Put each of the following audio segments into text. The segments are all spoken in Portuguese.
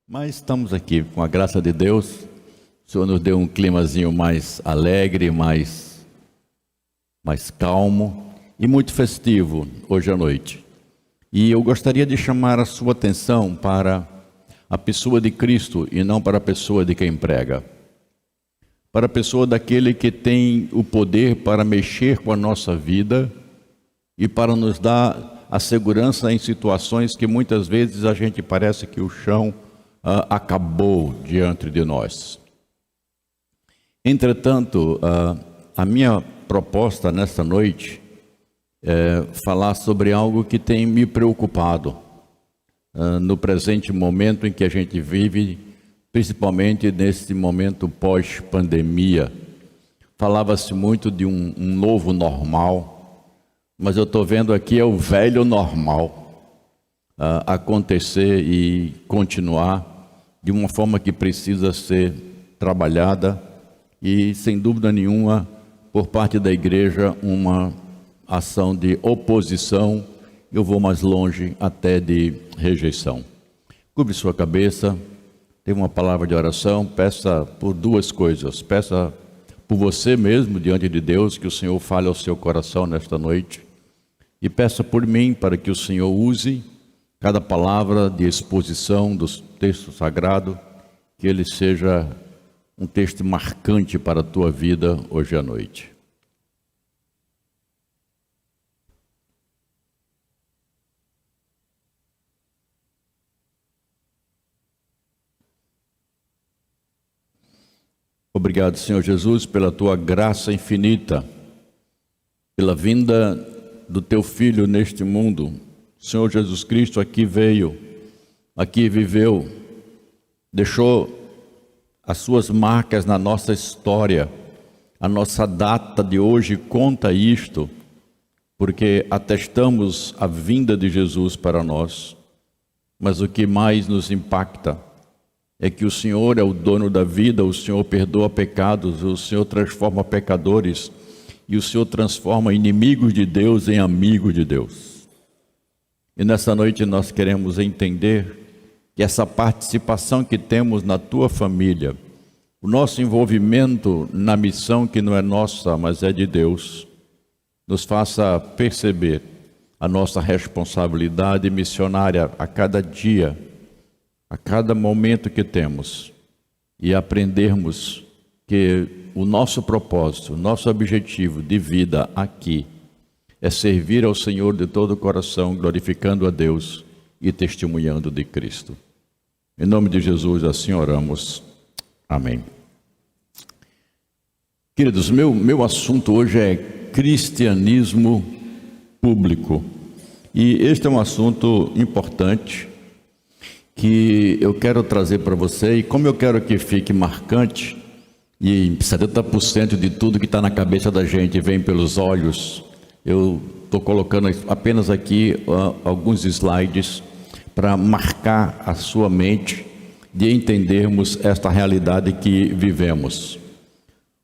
Mas estamos aqui, com a graça de Deus. O Senhor nos deu um climazinho mais alegre, mais calmo e muito festivo hoje à noite. E eu gostaria de chamar a sua atenção para a pessoa de Cristo e não para a pessoa de quem prega. Para a pessoa daquele que tem o poder para mexer com a nossa vida e para nos dar a segurança em situações que muitas vezes a gente parece que o chão acabou diante de nós. Entretanto, a minha proposta nesta noite é falar sobre algo que tem me preocupado no presente momento em que a gente vive, principalmente nesse momento pós-pandemia. Falava-se muito de um novo normal, mas eu estou vendo aqui é o velho normal acontecer e continuar de uma forma que precisa ser trabalhada e, sem dúvida nenhuma, por parte da igreja, uma ação de oposição, eu vou mais longe até de rejeição. Cubra sua cabeça, tem uma palavra de oração, peça por duas coisas. Peça por você mesmo diante de Deus, que o Senhor fale ao seu coração nesta noite. E peça por mim para que o Senhor use cada palavra de exposição do texto sagrado, que ele seja um texto marcante para a tua vida hoje à noite. Obrigado, Senhor Jesus, pela tua graça infinita, pela vinda do teu Filho neste mundo. O Senhor Jesus Cristo aqui veio, aqui viveu, deixou as suas marcas na nossa história. A nossa data de hoje conta isto, porque atestamos a vinda de Jesus para nós. Mas o que mais nos impacta é que o Senhor é o dono da vida, o Senhor perdoa pecados, o Senhor transforma pecadores e o Senhor transforma inimigos de Deus em amigos de Deus. E nessa noite nós queremos entender que essa participação que temos na tua família, o nosso envolvimento na missão que não é nossa, mas é de Deus, nos faça perceber a nossa responsabilidade missionária a cada dia, a cada momento que temos, e aprendermos que o nosso propósito, o nosso objetivo de vida aqui é servir ao Senhor de todo o coração, glorificando a Deus e testemunhando de Cristo. Em nome de Jesus, assim oramos. Amém. Queridos, meu assunto hoje é cristianismo público. E este é um assunto importante que eu quero trazer para você. E como eu quero que fique marcante, e 70% de tudo que está na cabeça da gente vem pelos olhos, eu estou colocando apenas aqui alguns slides para marcar a sua mente de entendermos esta realidade que vivemos.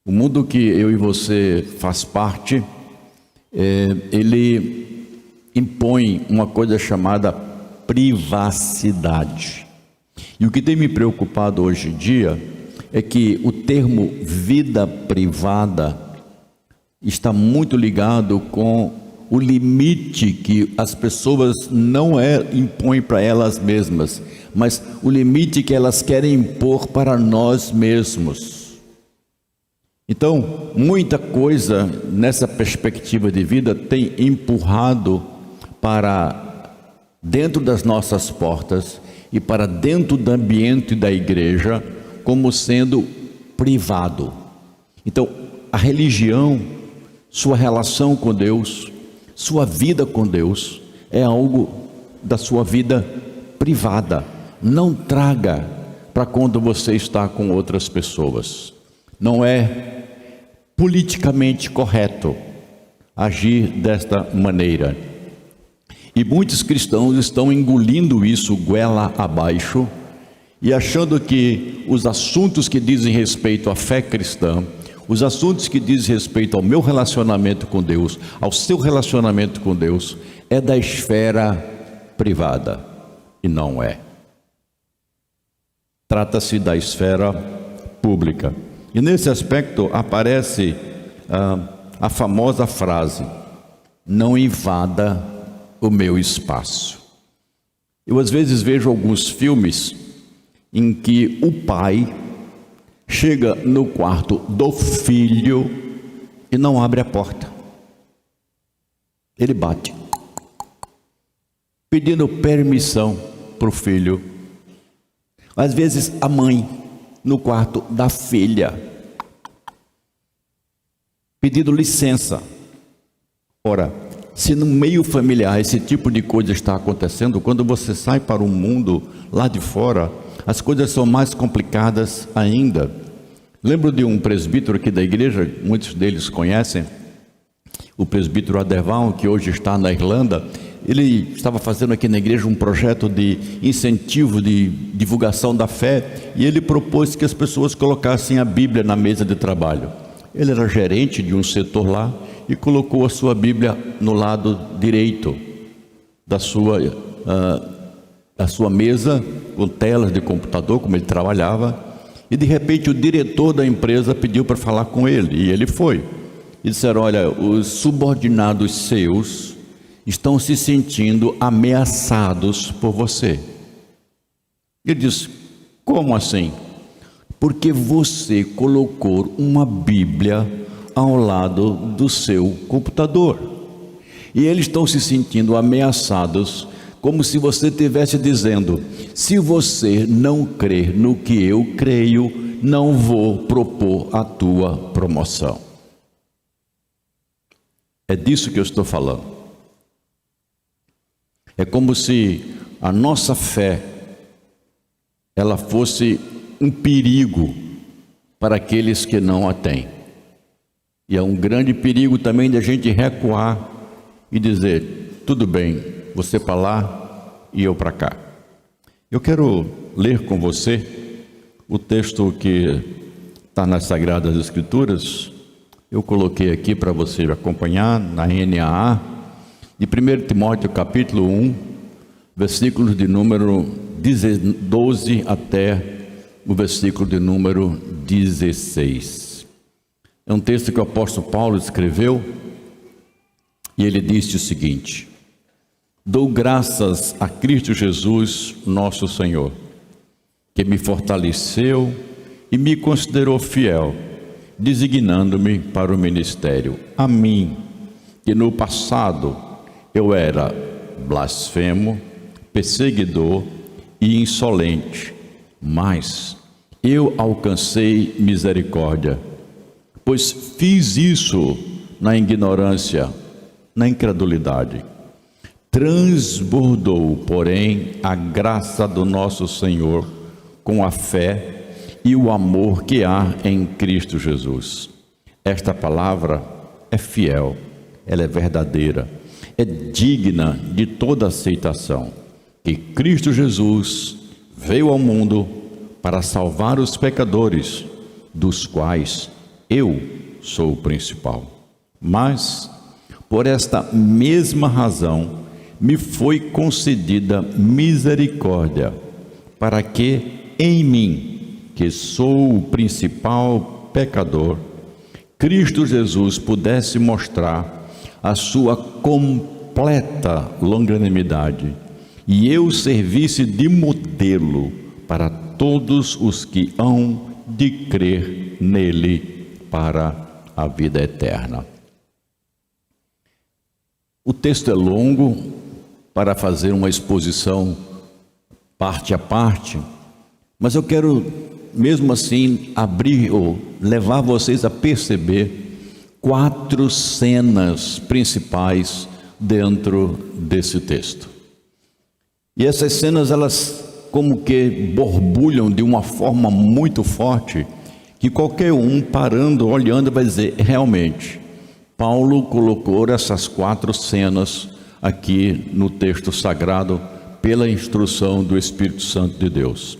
O mundo que eu e você faz parte, ele impõe uma coisa chamada privacidade. E o que tem me preocupado hoje em dia é que o termo vida privada está muito ligado com o limite que as pessoas não impõem para elas mesmas, mas o limite que elas querem impor para nós mesmos. Então, muita coisa nessa perspectiva de vida tem empurrado para dentro das nossas portas e para dentro do ambiente da igreja como sendo privado. Então, a religião, sua relação com Deus, sua vida com Deus é algo da sua vida privada. Não traga para quando você está com outras pessoas. Não é politicamente correto agir desta maneira. E muitos cristãos estão engolindo isso goela abaixo e achando que os assuntos que dizem respeito à fé cristã, os assuntos que dizem respeito ao meu relacionamento com Deus, ao seu relacionamento com Deus, é da esfera privada. E não é. Trata-se da esfera pública. E nesse aspecto aparece a famosa frase: não invada o meu espaço. Eu às vezes vejo alguns filmes em que o pai chega no quarto do filho e não abre a porta. Ele bate, pedindo permissão para o filho. Às vezes a mãe no quarto da filha, pedindo licença. Ora, se no meio familiar esse tipo de coisa está acontecendo, quando você sai para o mundo lá de fora, as coisas são mais complicadas ainda. Lembro de um presbítero aqui da igreja, muitos deles conhecem, o presbítero Aderval, que hoje está na Irlanda. Ele estava fazendo aqui na igreja um projeto de incentivo, de divulgação da fé, e ele propôs que as pessoas colocassem a Bíblia na mesa de trabalho. Ele era gerente de um setor lá e colocou a sua Bíblia no lado direito da sua mesa, com telas de computador, como ele trabalhava, e de repente o diretor da empresa pediu para falar com ele, e ele foi. E disseram: olha, os subordinados seus estão se sentindo ameaçados por você. Ele disse: como assim? Porque você colocou uma Bíblia ao lado do seu computador. E eles estão se sentindo ameaçados, como se você estivesse dizendo: se você não crer no que eu creio, não vou propor a tua promoção. É disso que eu estou falando. É como se a nossa fé, ela fosse um perigo para aqueles que não a têm. E é um grande perigo também de a gente recuar e dizer: tudo bem, você para lá e eu para cá. Eu quero ler com você o texto que está nas Sagradas Escrituras. Eu coloquei aqui para você acompanhar na NAA, de 1 Timóteo capítulo 1, versículos de número 12 até o versículo de número 16. É um texto que o apóstolo Paulo escreveu, e ele disse o seguinte: dou graças a Cristo Jesus, nosso Senhor, que me fortaleceu e me considerou fiel, designando-me para o ministério. A mim, que no passado eu era blasfemo, perseguidor e insolente, mas eu alcancei misericórdia, pois fiz isso na ignorância, na incredulidade. Transbordou, porém, a graça do nosso Senhor com a fé e o amor que há em Cristo Jesus. Esta palavra é fiel, ela é verdadeira, é digna de toda aceitação, que Cristo Jesus veio ao mundo para salvar os pecadores, dos quais eu sou o principal. Mas, por esta mesma razão, me foi concedida misericórdia, para que em mim, que sou o principal pecador, Cristo Jesus pudesse mostrar a sua completa longanimidade, e eu servisse de modelo para todos os que hão de crer nele para a vida eterna. O texto é longo para fazer uma exposição parte a parte, mas eu quero mesmo assim abrir ou levar vocês a perceber 4 cenas principais dentro desse texto. E essas cenas, elas como que borbulham de uma forma muito forte, que qualquer um parando, olhando, vai dizer: realmente, Paulo colocou essas 4 cenas aqui no texto sagrado pela instrução do Espírito Santo de Deus.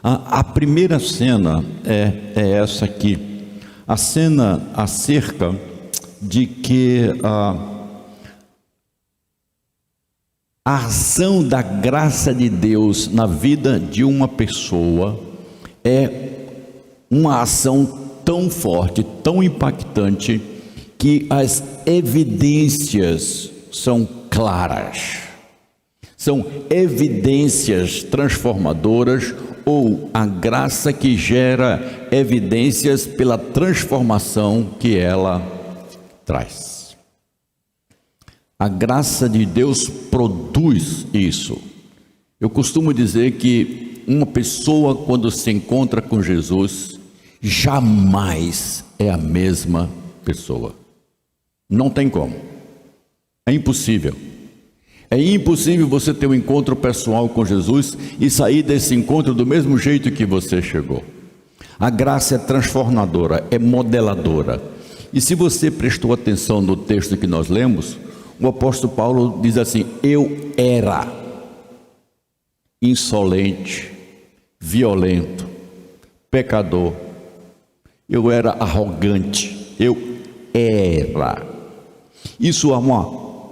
A primeira cena é essa aqui, a cena acerca de que a ação da graça de Deus na vida de uma pessoa é uma ação tão forte, tão impactante, que as evidências são claras. São evidências transformadoras, ou a graça que gera evidências pela transformação que ela traz. A graça de Deus produz isso. Eu costumo dizer que uma pessoa, quando se encontra com Jesus, jamais é a mesma pessoa. Não tem como. É impossível. É impossível você ter um encontro pessoal com Jesus e sair desse encontro do mesmo jeito que você chegou. A graça é transformadora, é modeladora. E se você prestou atenção no texto que nós lemos, o apóstolo Paulo diz assim: eu era insolente, violento, pecador, eu era arrogante, eu era. Isso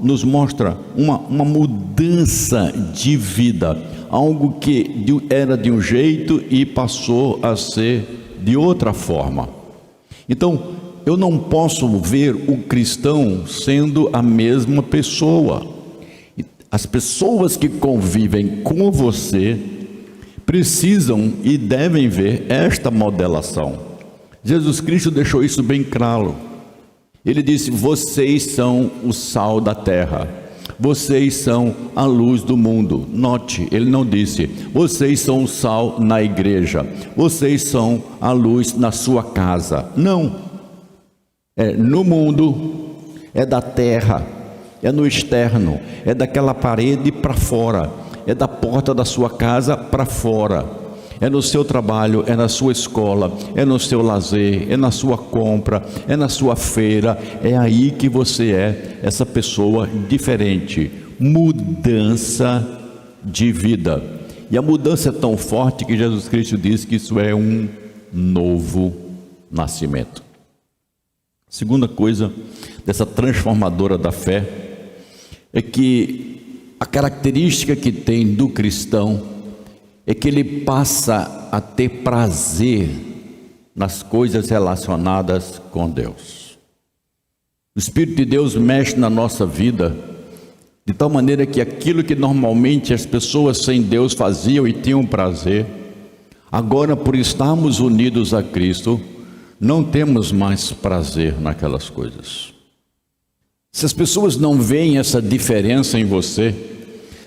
nos mostra uma mudança de vida, algo que era de um jeito e passou a ser de outra forma. Então, eu não posso ver o cristão sendo a mesma pessoa. As pessoas que convivem com você precisam e devem ver esta modelação. Jesus Cristo deixou isso bem claro. Ele disse: vocês são o sal da terra, vocês são a luz do mundo. Note, ele não disse: vocês são o sal na igreja, vocês são a luz na sua casa. Não, é no mundo, é da terra, é no externo, é daquela parede para fora, é da porta da sua casa para fora. É no seu trabalho, é na sua escola, é no seu lazer, é na sua compra, é na sua feira. É aí que você é essa pessoa diferente. Mudança de vida. E a mudança é tão forte que Jesus Cristo diz que isso é um novo nascimento. Segunda coisa dessa transformadora da fé é que a característica que tem do cristão é que ele passa a ter prazer nas coisas relacionadas com Deus. O Espírito de Deus mexe na nossa vida de tal maneira que aquilo que normalmente as pessoas sem Deus faziam e tinham prazer, agora, por estarmos unidos a Cristo, não temos mais prazer naquelas coisas. Se as pessoas não veem essa diferença em você,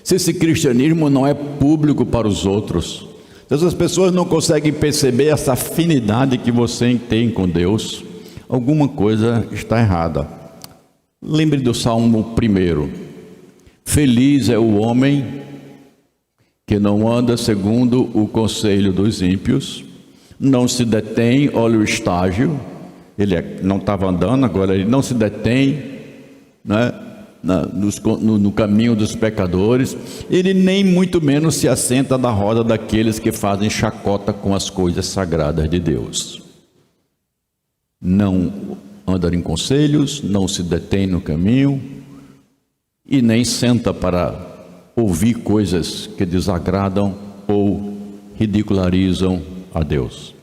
se esse cristianismo não é público para os outros, se as pessoas não conseguem perceber essa afinidade que você tem com Deus, alguma coisa está errada. Lembre do Salmo 1. Feliz é o homem que não anda segundo o conselho dos ímpios, não se detém, olha o estágio, ele não estava andando, agora ele não se detém, né? No caminho dos pecadores, ele nem muito menos se assenta na roda daqueles que fazem chacota com as coisas sagradas de Deus. Não anda em conselhos, não se detém no caminho e nem senta para ouvir coisas que desagradam ou ridicularizam a Deus.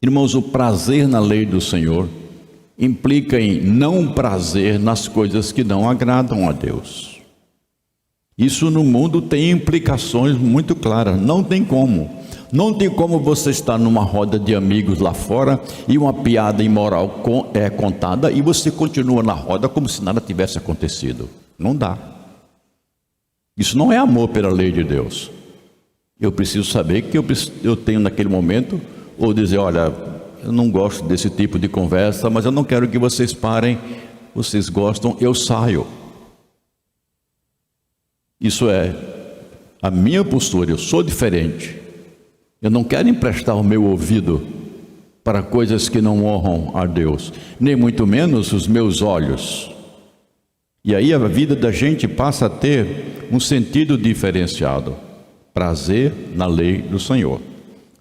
Irmãos, o prazer na lei do Senhor implica em não prazer nas coisas que não agradam a Deus. Isso no mundo tem implicações muito claras. Não tem como você estar numa roda de amigos lá fora e uma piada imoral é contada e você continua na roda como se nada tivesse acontecido. Não dá. Isso não é amor pela lei de Deus. Eu preciso saber que eu tenho naquele momento, ou dizer: olha, eu não gosto desse tipo de conversa, mas eu não quero que vocês parem. Vocês gostam, eu saio. Isso é a minha postura. Eu sou diferente. Eu não quero emprestar o meu ouvido para coisas que não honram a Deus, nem muito menos os meus olhos. E aí a vida da gente passa a ter um sentido diferenciado. Prazer na lei do Senhor.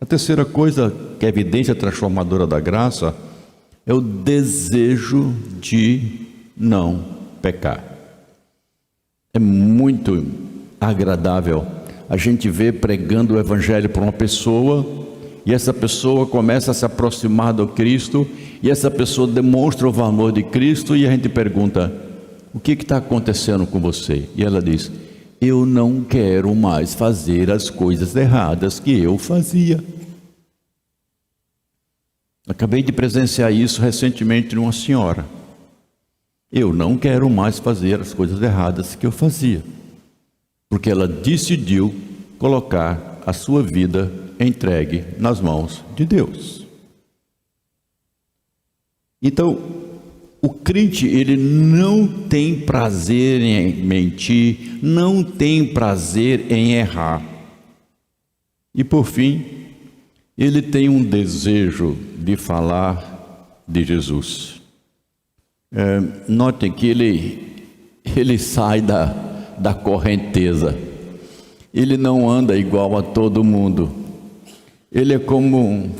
A terceira coisa que é evidência transformadora da graça é o desejo de não pecar. É muito agradável a gente ver pregando o evangelho para uma pessoa e essa pessoa começa a se aproximar do Cristo, e essa pessoa demonstra o valor de Cristo, e a gente pergunta: o que está acontecendo com você? E ela diz: eu não quero mais fazer as coisas erradas que eu fazia. Acabei de presenciar isso recentemente numa senhora. Eu não quero mais fazer as coisas erradas que eu fazia, porque ela decidiu colocar a sua vida entregue nas mãos de Deus. Então, o crente, ele não tem prazer em mentir, não tem prazer em errar. E por fim, ele tem um desejo de falar de Jesus. Notem que ele sai da correnteza. Ele não anda igual a todo mundo. Ele é como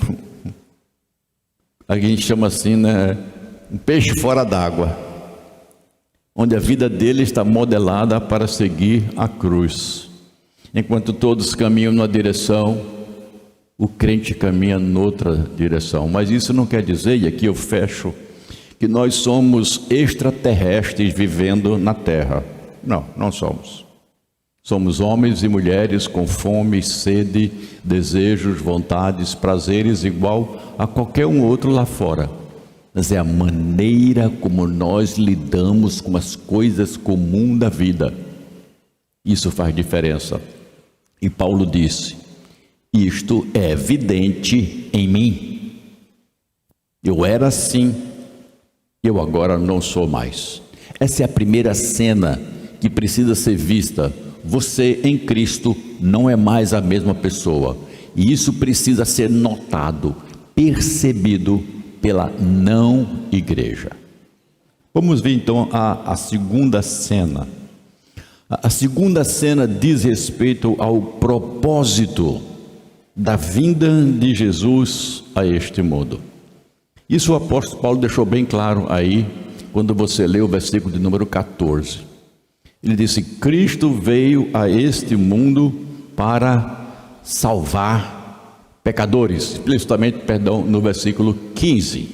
a gente chama assim, né? Um peixe fora d'água, onde a vida dele está modelada para seguir a cruz. Enquanto todos caminham numa direção, o crente caminha noutra direção. Mas isso não quer dizer, e aqui eu fecho, que nós somos extraterrestres vivendo na terra. Não, não somos. Somos homens e mulheres com fome, sede, desejos, vontades, prazeres igual a qualquer um outro lá fora. Mas é a maneira como nós lidamos com as coisas comuns da vida. Isso faz diferença. E Paulo disse: isto é evidente em mim. Eu era assim, eu agora não sou mais. Essa é a primeira cena que precisa ser vista. Você em Cristo não é mais a mesma pessoa. E isso precisa ser notado, percebido pela não igreja. Vamos ver então a segunda cena. A segunda cena diz respeito ao propósito da vinda de Jesus a este mundo. Isso o apóstolo Paulo deixou bem claro aí, quando você lê o versículo de número 14. Ele disse: Cristo veio a este mundo para salvar pecadores, explicitamente, no versículo 15.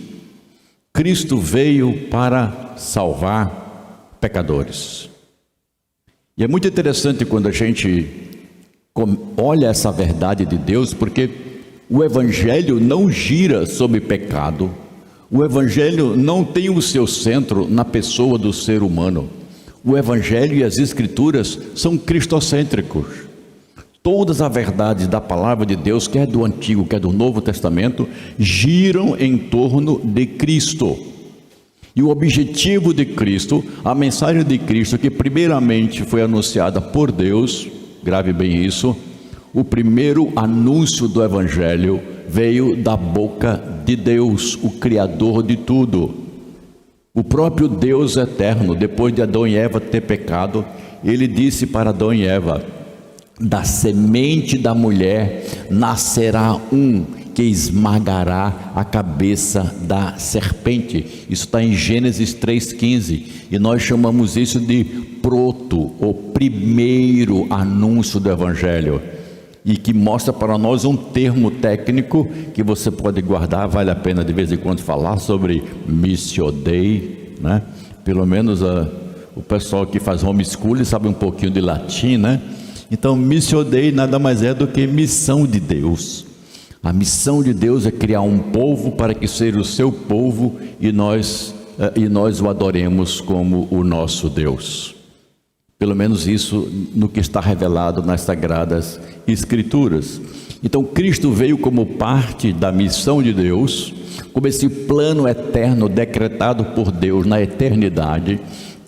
Cristo veio para salvar pecadores. E é muito interessante quando a gente olha essa verdade de Deus, porque o Evangelho não gira sobre pecado, o Evangelho não tem o seu centro na pessoa do ser humano. O Evangelho e as Escrituras são cristocêntricos. Todas as verdades da palavra de Deus, quer do Antigo, quer do Novo Testamento, giram em torno de Cristo. E o objetivo de Cristo, a mensagem de Cristo, que primeiramente foi anunciada por Deus, grave bem isso, o primeiro anúncio do Evangelho veio da boca de Deus, o Criador de tudo. O próprio Deus eterno, depois de Adão e Eva ter pecado, ele disse para Adão e Eva: da semente da mulher nascerá um que esmagará a cabeça da serpente. Isso está em Gênesis 3,15, e nós chamamos isso de proto, o primeiro anúncio do Evangelho, e que mostra para nós um termo técnico que você pode guardar. Vale a pena de vez em quando falar sobre Missio Dei, né? Pelo menos o pessoal que faz homeschooling sabe um pouquinho de latim, né? Então, Missio Dei nada mais é do que missão de Deus. A missão de Deus é criar um povo para que seja o seu povo e nós o adoremos como o nosso Deus. Pelo menos isso no que está revelado nas Sagradas Escrituras. Então, Cristo veio como parte da missão de Deus, como esse plano eterno decretado por Deus na eternidade.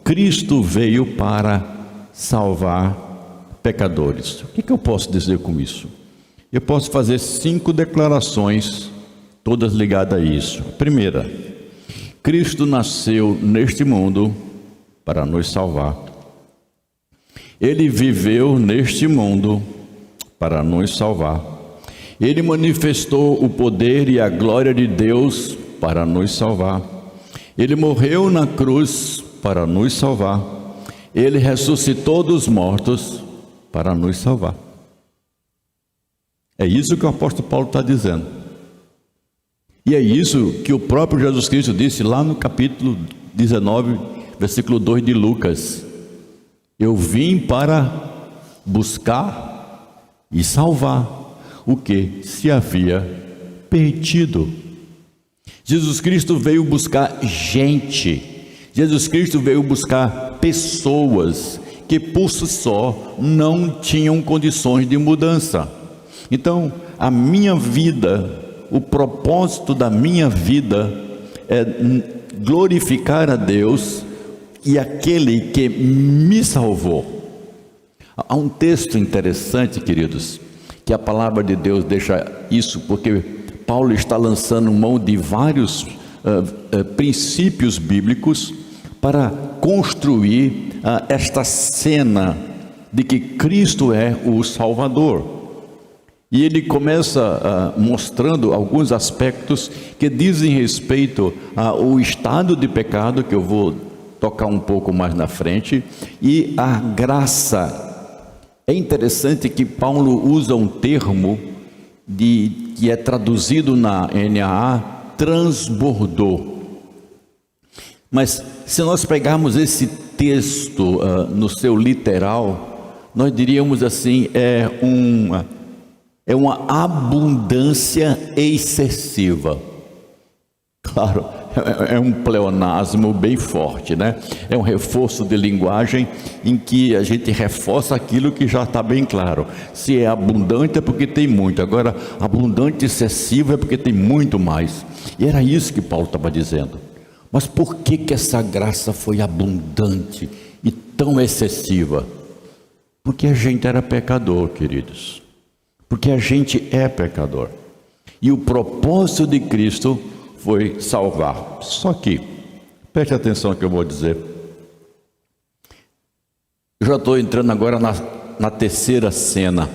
Cristo veio para salvar pecadores. O que eu posso dizer com isso? Eu posso fazer 5 declarações, todas ligadas a isso. Primeira, Cristo nasceu neste mundo para nos salvar. Ele viveu neste mundo para nos salvar. Ele manifestou o poder e a glória de Deus para nos salvar. Ele morreu na cruz para nos salvar. Ele ressuscitou dos mortos para nos salvar. É isso que o apóstolo Paulo está dizendo. E é isso que o próprio Jesus Cristo disse lá no capítulo 19, versículo 2 de Lucas. Eu vim para buscar e salvar o que se havia perdido. Jesus Cristo veio buscar gente. Jesus Cristo veio buscar pessoas que por si só não tinham condições de mudança. Então, a minha vida, o propósito da minha vida é glorificar a Deus e aquele que me salvou. Há um texto interessante, queridos, que a palavra de Deus deixa isso, porque Paulo está lançando mão de vários princípios bíblicos para construir esta cena de que Cristo é o Salvador. E ele começa mostrando alguns aspectos que dizem respeito ao estado de pecado, que eu vou tocar um pouco mais na frente, e a graça. É interessante que Paulo usa um termo que é traduzido na NAA, transbordou. Mas se nós pegarmos esse texto no seu literal, nós diríamos assim, é uma abundância excessiva. Claro, é um pleonasmo bem forte, né? É um reforço de linguagem em que a gente reforça aquilo que já está bem claro. Se é abundante é porque tem muito. Agora, abundante excessivo é porque tem muito mais. E era isso que Paulo estava dizendo. Mas por que essa graça foi abundante e tão excessiva? Porque a gente era pecador, queridos. Porque a gente é pecador. E o propósito de Cristo foi salvar. Só que, preste atenção no que eu vou dizer. Eu já estou entrando agora na terceira cena.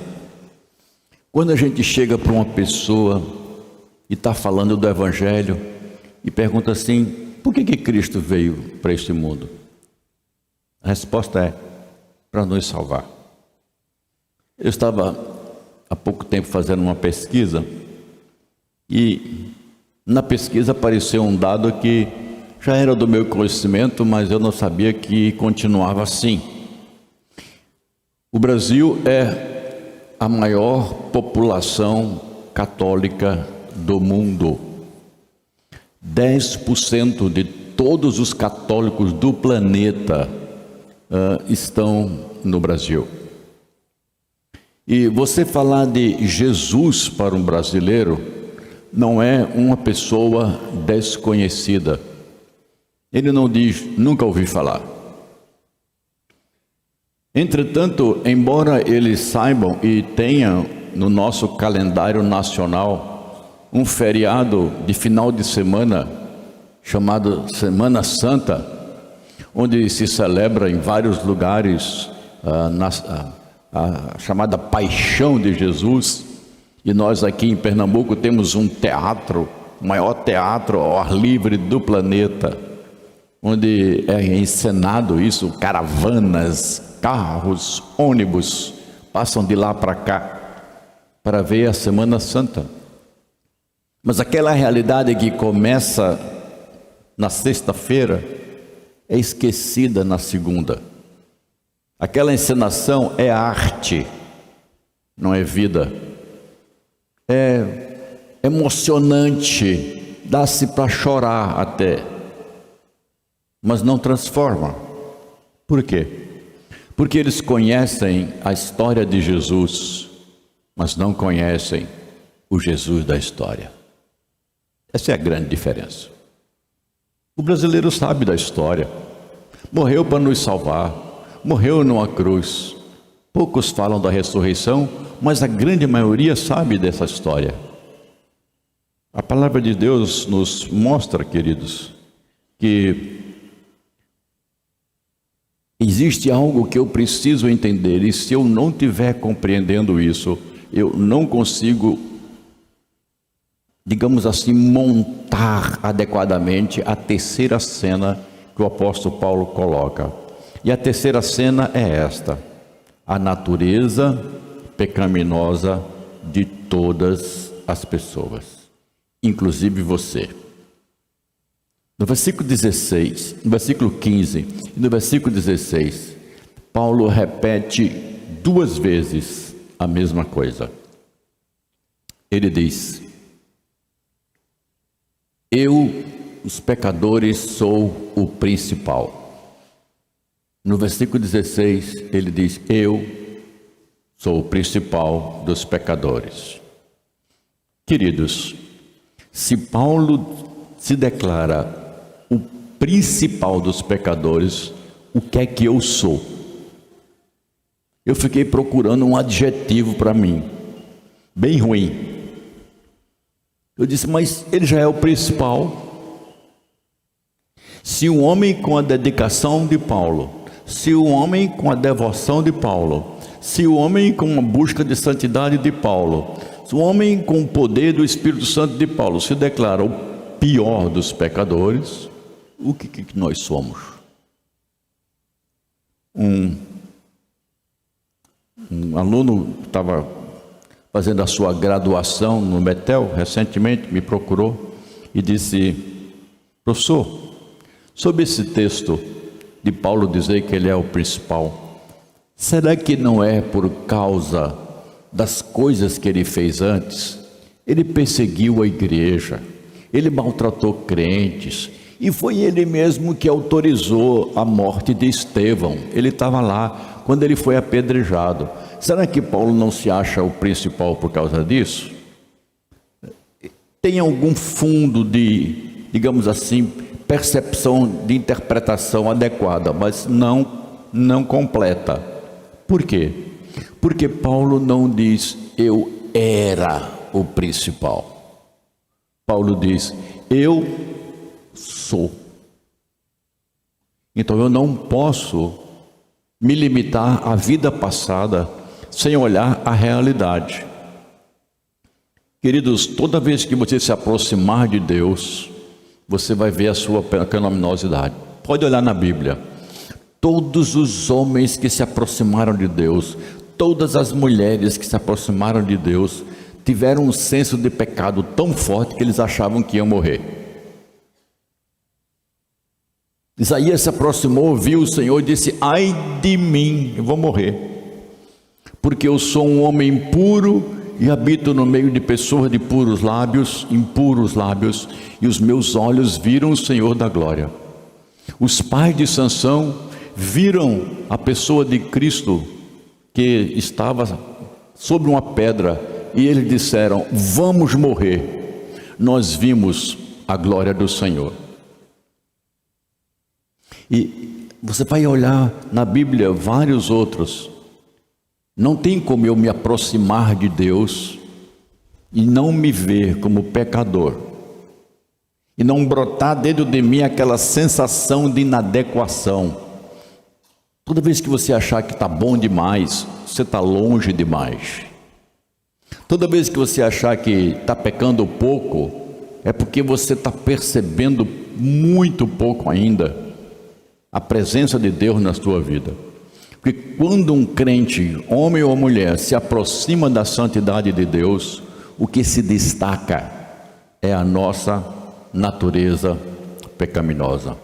Quando a gente chega para uma pessoa e está falando do Evangelho e pergunta assim, por que Cristo veio para este mundo? A resposta é, para nos salvar. Eu estava há pouco tempo fazendo uma pesquisa e na pesquisa apareceu um dado que já era do meu conhecimento, mas eu não sabia que continuava assim. O Brasil é a maior população católica do mundo. 10% de todos os católicos do planeta estão no Brasil. E você falar de Jesus para um brasileiro não é uma pessoa desconhecida. Ele não diz, nunca ouvi falar. Entretanto, embora eles saibam e tenham no nosso calendário nacional um feriado de final de semana chamado Semana Santa, onde se celebra em vários lugares a chamada Paixão de Jesus, e nós aqui em Pernambuco temos um teatro, o maior teatro ao ar livre do planeta, onde é encenado isso, caravanas, carros, ônibus, passam de lá para cá, para ver a Semana Santa. Mas aquela realidade que começa na sexta-feira, é esquecida na segunda. Aquela encenação é arte, não é vida. É emocionante, dá-se para chorar até, mas não transforma. Por quê? Porque eles conhecem a história de Jesus, mas não conhecem o Jesus da história. Essa é a grande diferença. O brasileiro sabe da história, morreu para nos salvar, morreu numa cruz. Poucos falam da ressurreição, mas a grande maioria sabe dessa história. A palavra de Deus nos mostra, queridos, que existe algo que eu preciso entender, e se eu não estiver compreendendo isso, eu não consigo, digamos assim, montar adequadamente a terceira cena que o apóstolo Paulo coloca. E a terceira cena é esta: a natureza pecaminosa de todas as pessoas, inclusive você. No versículo 16, no versículo 15 e no versículo 16, Paulo repete 2 vezes a mesma coisa. Ele diz: eu, os pecadores, sou o principal. No versículo 16, ele diz: eu sou o principal dos pecadores. Queridos, se Paulo se declara o principal dos pecadores, o que é que eu sou? Eu fiquei procurando um adjetivo para mim, bem ruim. Eu disse: mas ele já é o principal. Se um homem com a dedicação de Paulo, se o homem com a devoção de Paulo, se o homem com a busca de santidade de Paulo, se o homem com o poder do Espírito Santo de Paulo se declara o pior dos pecadores, o que nós somos? Um aluno estava fazendo a sua graduação no Betel, recentemente me procurou e disse: professor, sobre esse texto de Paulo dizer que ele é o principal, será que não é por causa das coisas que ele fez antes? Ele perseguiu a igreja, ele maltratou crentes, e foi ele mesmo que autorizou a morte de Estevão. Ele estava lá quando ele foi apedrejado. Será que Paulo não se acha o principal por causa disso? Tem algum fundo de, digamos assim, percepção de interpretação adequada, mas não completa. Por quê? Porque Paulo não diz eu era o principal. Paulo diz eu sou. Então eu não posso me limitar à vida passada sem olhar a realidade. Queridos, toda vez que você se aproximar de Deus, você vai ver a sua pecaminosidade. Pode olhar na Bíblia. Todos os homens que se aproximaram de Deus, todas as mulheres que se aproximaram de Deus, tiveram um senso de pecado tão forte que eles achavam que iam morrer. Isaías se aproximou, viu o Senhor e disse: ai de mim, eu vou morrer, porque eu sou um homem puro e habito no meio de pessoas de puros lábios, impuros lábios, e os meus olhos viram o Senhor da glória. Os pais de Sansão viram a pessoa de Cristo que estava sobre uma pedra, e eles disseram: vamos morrer, nós vimos a glória do Senhor. E você vai olhar na Bíblia vários outros. Não tem como eu me aproximar de Deus e não me ver como pecador, e não brotar dentro de mim aquela sensação de inadequação. Toda vez que você achar que está bom demais, você está longe demais. Toda vez que você achar que está pecando pouco, é porque você está percebendo muito pouco ainda a presença de Deus na sua vida. Porque quando um crente, homem ou mulher, se aproxima da santidade de Deus, o que se destaca é a nossa natureza pecaminosa.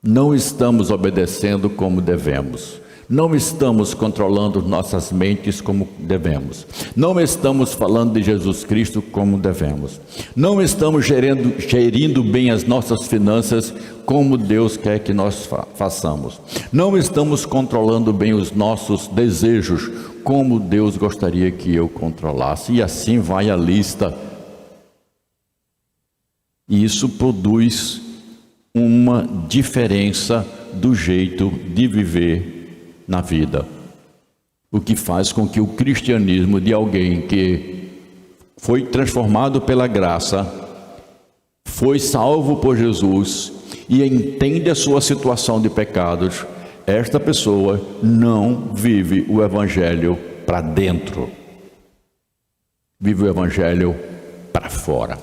Não estamos obedecendo como devemos. Não estamos controlando nossas mentes como devemos. Não estamos falando de Jesus Cristo como devemos. Não estamos gerindo bem as nossas finanças como Deus quer que nós façamos. Não estamos controlando bem os nossos desejos como Deus gostaria que eu controlasse. E assim vai a lista. E isso produz uma diferença do jeito de viver na vida, o que faz com que o cristianismo de alguém que foi transformado pela graça, foi salvo por Jesus e entende a sua situação de pecados, esta pessoa não vive o evangelho para dentro, vive o evangelho para fora.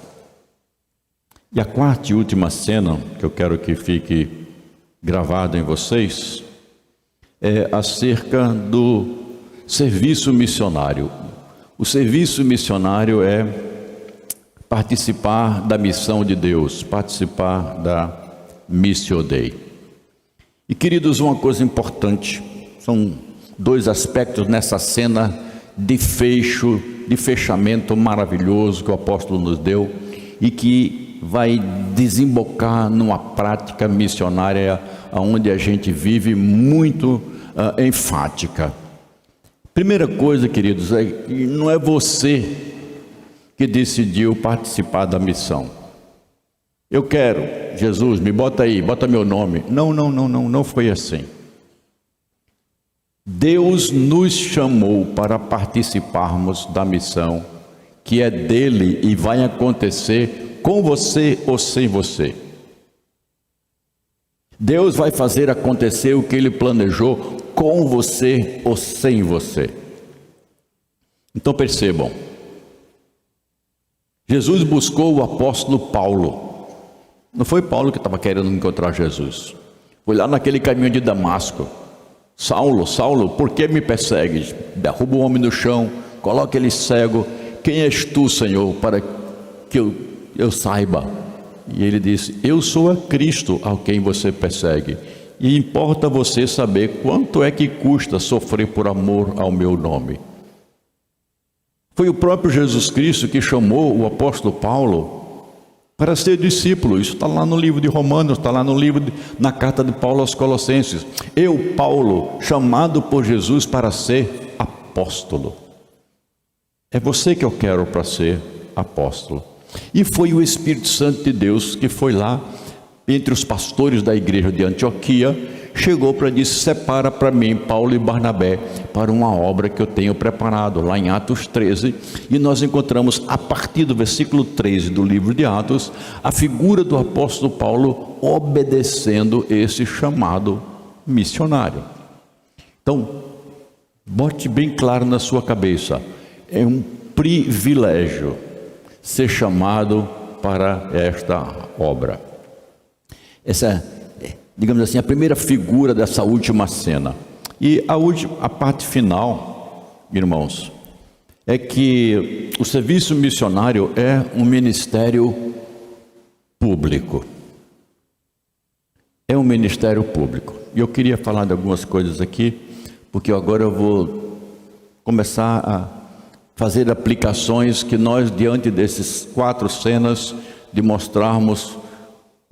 E a quarta e última cena que eu quero que fique gravado em vocês é acerca do serviço missionário. O serviço missionário é participar da missão de Deus, participar da Missio Dei. E queridos, uma coisa importante, são dois aspectos nessa cena de fechamento maravilhoso que o apóstolo nos deu e que vai desembocar numa prática missionária onde a gente vive muito enfática. Primeira coisa, queridos, não é você que decidiu participar da missão. Eu quero, Jesus, me bota aí, bota meu nome. Não foi assim. Deus nos chamou para participarmos da missão que é dele e vai acontecer com você ou sem você. Deus vai fazer acontecer o que ele planejou com você ou sem você. Então percebam, Jesus buscou o apóstolo Paulo. Não foi Paulo que estava querendo encontrar Jesus. Foi lá naquele caminho de Damasco. Saulo, Saulo, por que me persegues? Derruba o homem no chão, coloca ele cego. Quem és tu, Senhor, para que eu saiba? E ele disse, eu sou a Cristo a quem você persegue. E importa você saber quanto é que custa sofrer por amor ao meu nome. Foi o próprio Jesus Cristo que chamou o apóstolo Paulo para ser discípulo. Isso está lá no livro de Romanos, está lá no livro, na carta de Paulo aos Colossenses. Eu, Paulo, chamado por Jesus para ser apóstolo. É você que eu quero para ser apóstolo. E foi o Espírito Santo de Deus que foi lá, entre os pastores da igreja de Antioquia, chegou para dizer, separa para mim Paulo e Barnabé para uma obra que eu tenho preparado, lá em Atos 13, e nós encontramos a partir do versículo 13 do livro de Atos, a figura do apóstolo Paulo obedecendo esse chamado missionário. Então, bote bem claro na sua cabeça, é um privilégio ser chamado para esta obra. Essa é, digamos assim, a primeira figura dessa última cena. E a parte final, irmãos, é que o serviço missionário é um ministério público. É um ministério público. E eu queria falar de algumas coisas aqui, porque agora eu vou começar a fazer aplicações que nós, diante desses 4 cenas, de mostrarmos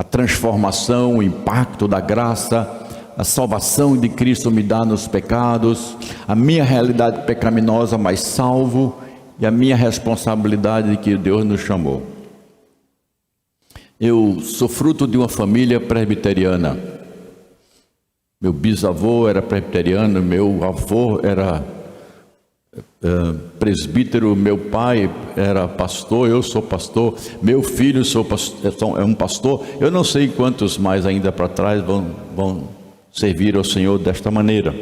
a transformação, o impacto da graça, a salvação de Cristo me dá nos pecados, a minha realidade pecaminosa, mas salvo, e a minha responsabilidade de que Deus nos chamou. Eu sou fruto de uma família presbiteriana. Meu bisavô era presbiteriano, meu avô era presbítero, meu pai era pastor, eu sou pastor, meu filho é um pastor, eu não sei quantos mais ainda para trás vão servir ao Senhor desta maneira.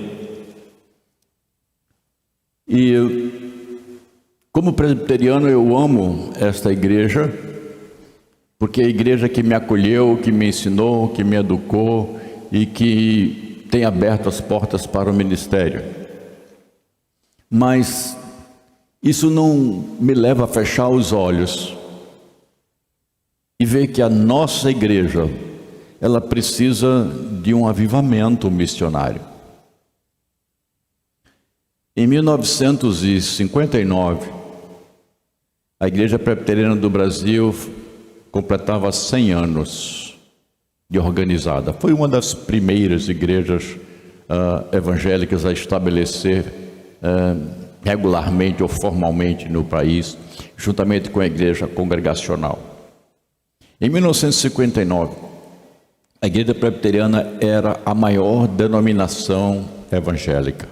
E como presbiteriano eu amo esta igreja, porque é a igreja que me acolheu, que me ensinou, que me educou e que tem aberto as portas para o ministério. Mas isso não me leva a fechar os olhos e ver que a nossa igreja, ela precisa de um avivamento missionário. Em 1959, a Igreja Presbiteriana do Brasil completava 100 anos de organizada. Foi uma das primeiras igrejas evangélicas a estabelecer regularmente ou formalmente no país, juntamente com a igreja congregacional. Em 1959, a igreja presbiteriana era a maior denominação evangélica.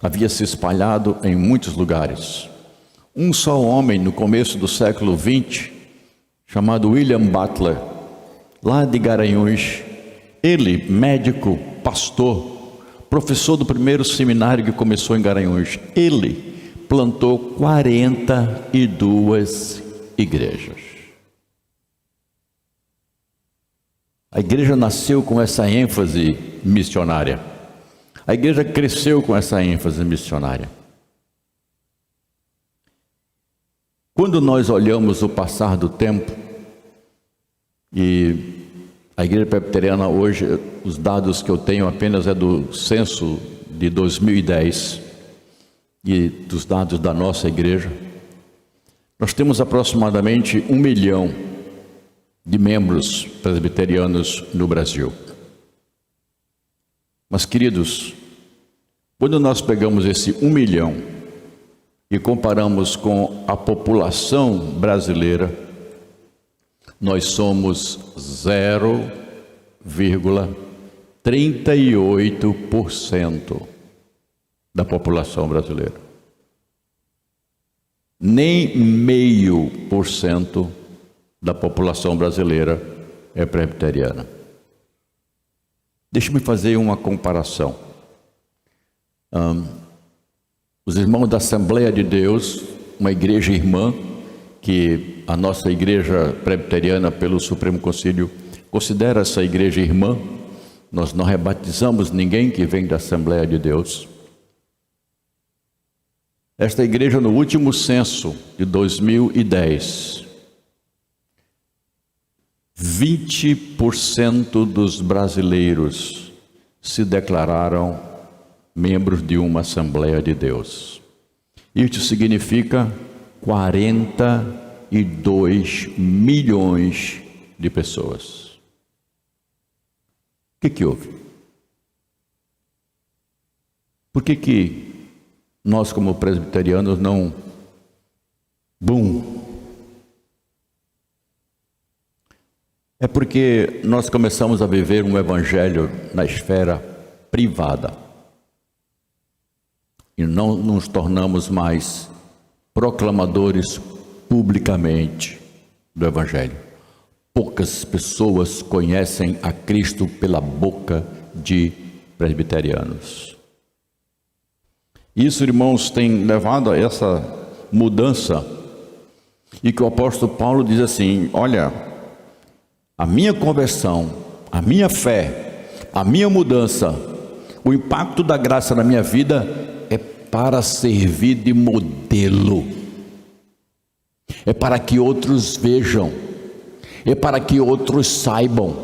Havia se espalhado em muitos lugares. Um só homem, no começo do século XX, chamado William Butler, lá de Garanhuns, ele, médico, pastor, professor do primeiro seminário que começou em Garanhuns, ele plantou 42 igrejas. A igreja nasceu com essa ênfase missionária. A igreja cresceu com essa ênfase missionária. Quando nós olhamos o passar do tempo, e a Igreja Presbiteriana hoje, os dados que eu tenho apenas é do censo de 2010 e dos dados da nossa igreja, nós temos aproximadamente 1 milhão de membros presbiterianos no Brasil. Mas, queridos, quando nós pegamos esse 1 milhão e comparamos com a população brasileira, nós somos 0,38% da população brasileira. Nem 0,5% da população brasileira é presbiteriana. Deixe-me fazer uma comparação. Os irmãos da Assembleia de Deus, uma igreja irmã, que a nossa igreja presbiteriana, pelo Supremo Concílio, considera essa igreja irmã. Nós não rebatizamos ninguém que vem da Assembleia de Deus. Esta igreja, no último censo de 2010, 20% dos brasileiros se declararam membros de uma Assembleia de Deus. Isso significa 42 milhões de pessoas. O que houve? Por que nós, como presbiterianos, não... É porque nós começamos a viver um evangelho na esfera privada. E não nos tornamos mais proclamadores publicamente do evangelho. Poucas pessoas conhecem a Cristo pela boca de presbiterianos. Isso, irmãos, tem levado a essa mudança, e que o apóstolo Paulo diz assim: olha, a minha conversão, a minha fé, a minha mudança, o impacto da graça na minha vida é para servir de modelo, é para que outros vejam, é para que outros saibam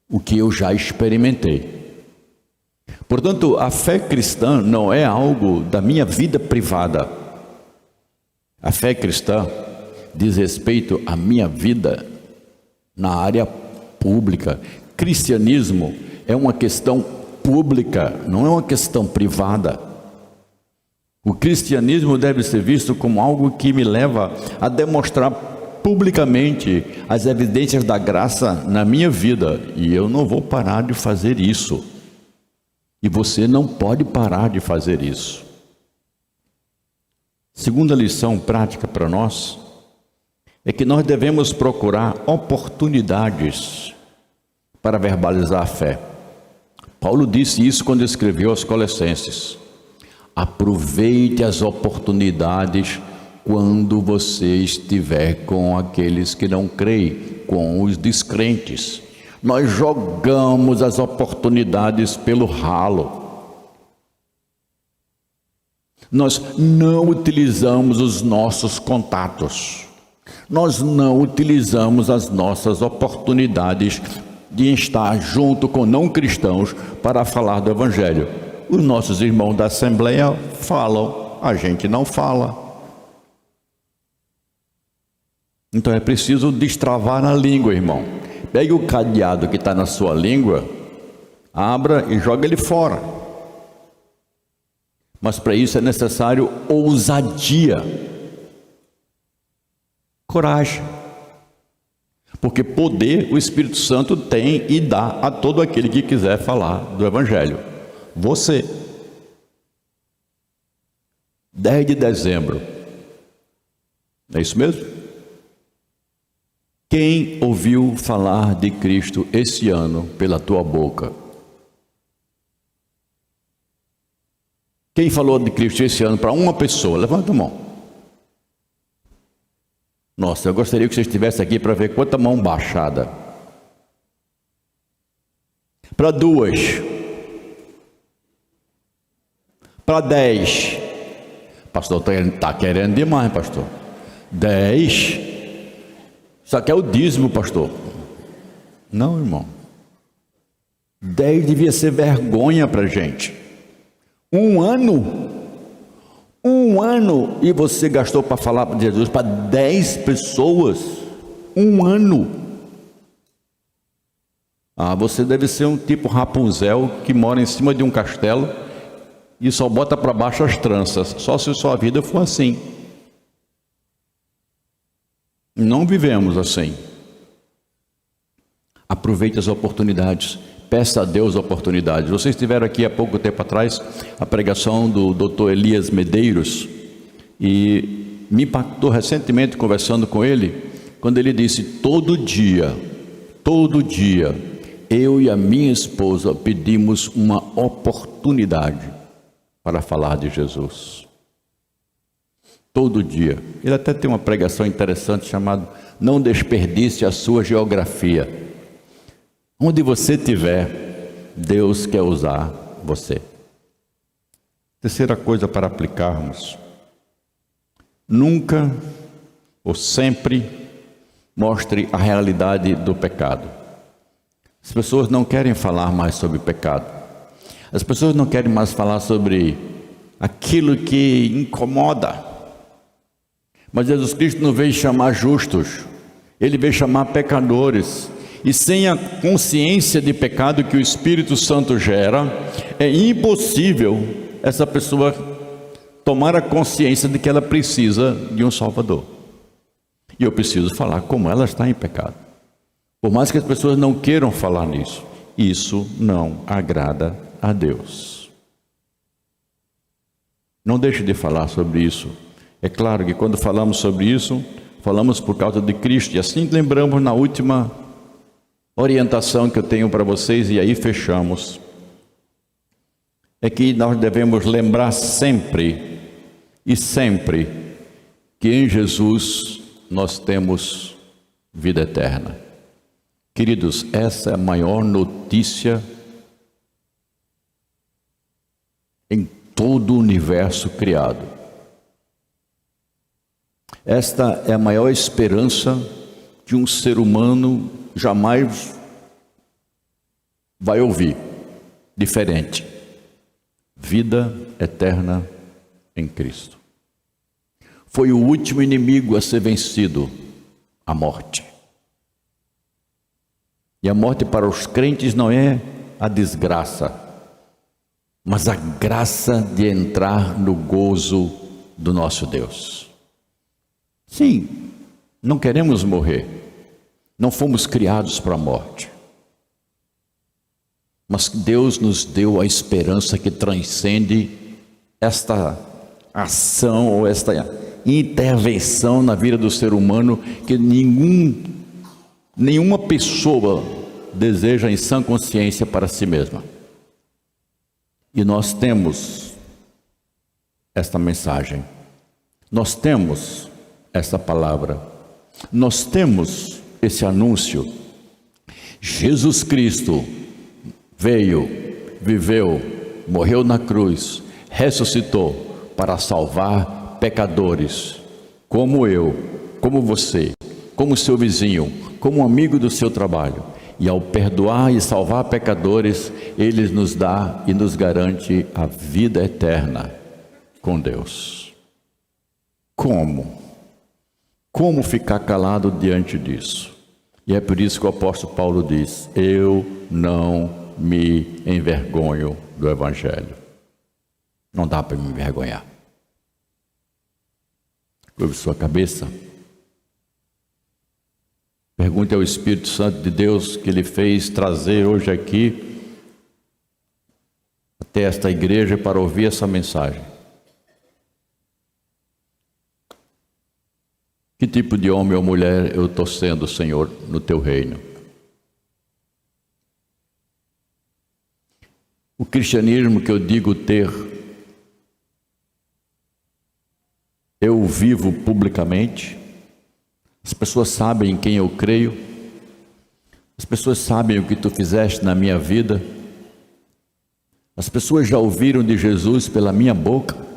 o que eu já experimentei. Portanto, a fé cristã não é algo da minha vida privada. A fé cristã diz respeito à minha vida na área pública. Cristianismo é uma questão pública, não é uma questão privada. O cristianismo deve ser visto como algo que me leva a demonstrar publicamente as evidências da graça na minha vida, e eu não vou parar de fazer isso. E você não pode parar de fazer isso. Segunda lição prática para nós é que nós devemos procurar oportunidades para verbalizar a fé. Paulo disse isso quando escreveu aos Colossenses: aproveite as oportunidades quando você estiver com aqueles que não creem, com os descrentes. Nós jogamos as oportunidades pelo ralo. Nós não utilizamos os nossos contatos. Nós não utilizamos as nossas oportunidades de estar junto com não cristãos para falar do Evangelho. Os nossos irmãos da Assembleia falam, a gente não fala. Então é preciso destravar a língua, irmão. Pegue o cadeado que está na sua língua, abra e joga ele fora. Mas para isso é necessário ousadia, coragem. Porque poder o Espírito Santo tem e dá a todo aquele que quiser falar do Evangelho. Você. 10 de dezembro. É isso mesmo? Quem ouviu falar de Cristo esse ano pela tua boca? Quem falou de Cristo esse ano para uma pessoa? Levanta a mão. Nossa, eu gostaria que você estivesse aqui para ver quanta mão baixada. Para 2. Para 10. Pastor, está querendo demais, pastor. 10? Isso aqui é o dízimo, pastor. Não, irmão. 10 devia ser vergonha para a gente. Um ano e você gastou para falar de Jesus para 10 pessoas. Um ano. Você deve ser um tipo Rapunzel que mora em cima de um castelo e só bota para baixo as tranças. Só se sua vida for assim. Não vivemos assim. Aproveite as oportunidades. Peça a Deus oportunidades. Vocês tiveram aqui há pouco tempo atrás a pregação do Dr. Elias Medeiros, e me impactou recentemente conversando com ele, quando ele disse: todo dia, eu e a minha esposa pedimos uma oportunidade para falar de Jesus. Todo dia. Ele até tem uma pregação interessante chamada Não Desperdice a Sua Geografia. Onde você estiver, Deus quer usar você. Terceira coisa para aplicarmos: nunca ou sempre mostre a realidade do pecado. As pessoas não querem falar mais sobre pecado. As pessoas não querem mais falar sobre aquilo que incomoda. Mas Jesus Cristo não veio chamar justos, Ele veio chamar pecadores. E sem a consciência de pecado que o Espírito Santo gera, é impossível essa pessoa tomar a consciência de que ela precisa de um Salvador. E eu preciso falar como ela está em pecado. Por mais que as pessoas não queiram falar nisso, isso não agrada a Deus. Não deixe de falar sobre isso. É claro que quando falamos sobre isso, falamos por causa de Cristo. E assim lembramos na última orientação que eu tenho para vocês, e aí fechamos, é que nós devemos lembrar sempre que em Jesus nós temos vida eterna. Queridos, essa é a maior notícia em todo o universo criado. Esta é a maior esperança que um ser humano jamais vai ouvir diferente: vida eterna em Cristo. Foi o último inimigo a ser vencido, a morte. E a morte para os crentes não é a desgraça, mas a graça de entrar no gozo do nosso Deus. Sim, não queremos morrer. Não fomos criados para a morte, mas Deus nos deu a esperança que transcende esta ação ou esta intervenção na vida do ser humano, que nenhuma pessoa deseja em sã consciência para si mesma. E nós temos esta mensagem, nós temos esta palavra, nós temos esse anúncio. Jesus Cristo veio, viveu, morreu na cruz, ressuscitou para salvar pecadores, como eu, como você, como seu vizinho, como amigo do seu trabalho. E ao perdoar e salvar pecadores, Ele nos dá e nos garante a vida eterna com Deus. Como ficar calado diante disso? E é por isso que o apóstolo Paulo diz: eu não me envergonho do Evangelho. Não dá para me envergonhar. Curve sua cabeça. Pergunte ao Espírito Santo de Deus que Ele fez trazer hoje aqui até esta igreja para ouvir essa mensagem. Que tipo de homem ou mulher eu estou sendo, Senhor, no Teu reino? O cristianismo que eu digo ter, eu vivo publicamente? As pessoas sabem em quem eu creio? As pessoas sabem o que Tu fizeste na minha vida? As pessoas já ouviram de Jesus pela minha boca?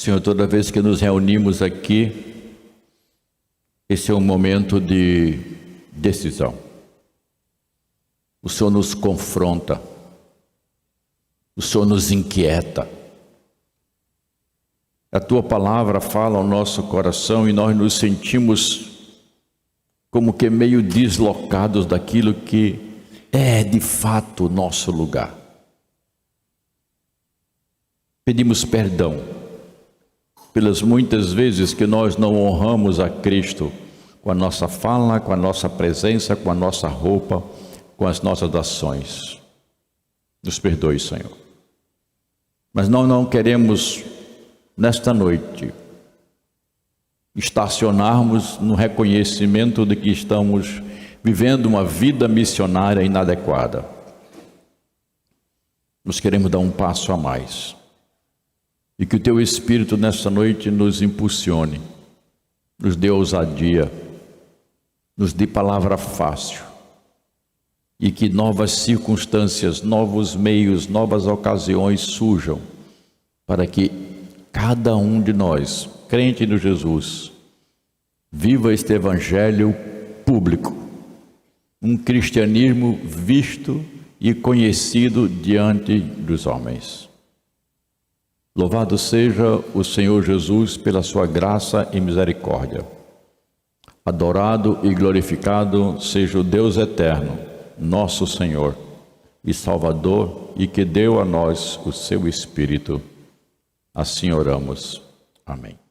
Senhor, toda vez que nos reunimos aqui, esse é um momento de decisão. O Senhor nos confronta, o Senhor nos inquieta. A Tua palavra fala ao nosso coração e nós nos sentimos como que meio deslocados daquilo que é de fato o nosso lugar. Pedimos perdão pelas muitas vezes que nós não honramos a Cristo com a nossa fala, com a nossa presença, com a nossa roupa, com as nossas ações. Nos perdoe, Senhor. Mas nós não queremos, nesta noite, estacionarmos no reconhecimento de que estamos vivendo uma vida missionária inadequada. Nós queremos dar um passo a mais. E que o Teu Espírito nesta noite nos impulsione, nos dê ousadia, nos dê palavra fácil. E que novas circunstâncias, novos meios, novas ocasiões surjam para que cada um de nós, crente no Jesus, viva este evangelho público, um cristianismo visto e conhecido diante dos homens. Louvado seja o Senhor Jesus pela sua graça e misericórdia. Adorado e glorificado seja o Deus eterno, nosso Senhor e Salvador, e que deu a nós o seu Espírito. Assim oramos. Amém.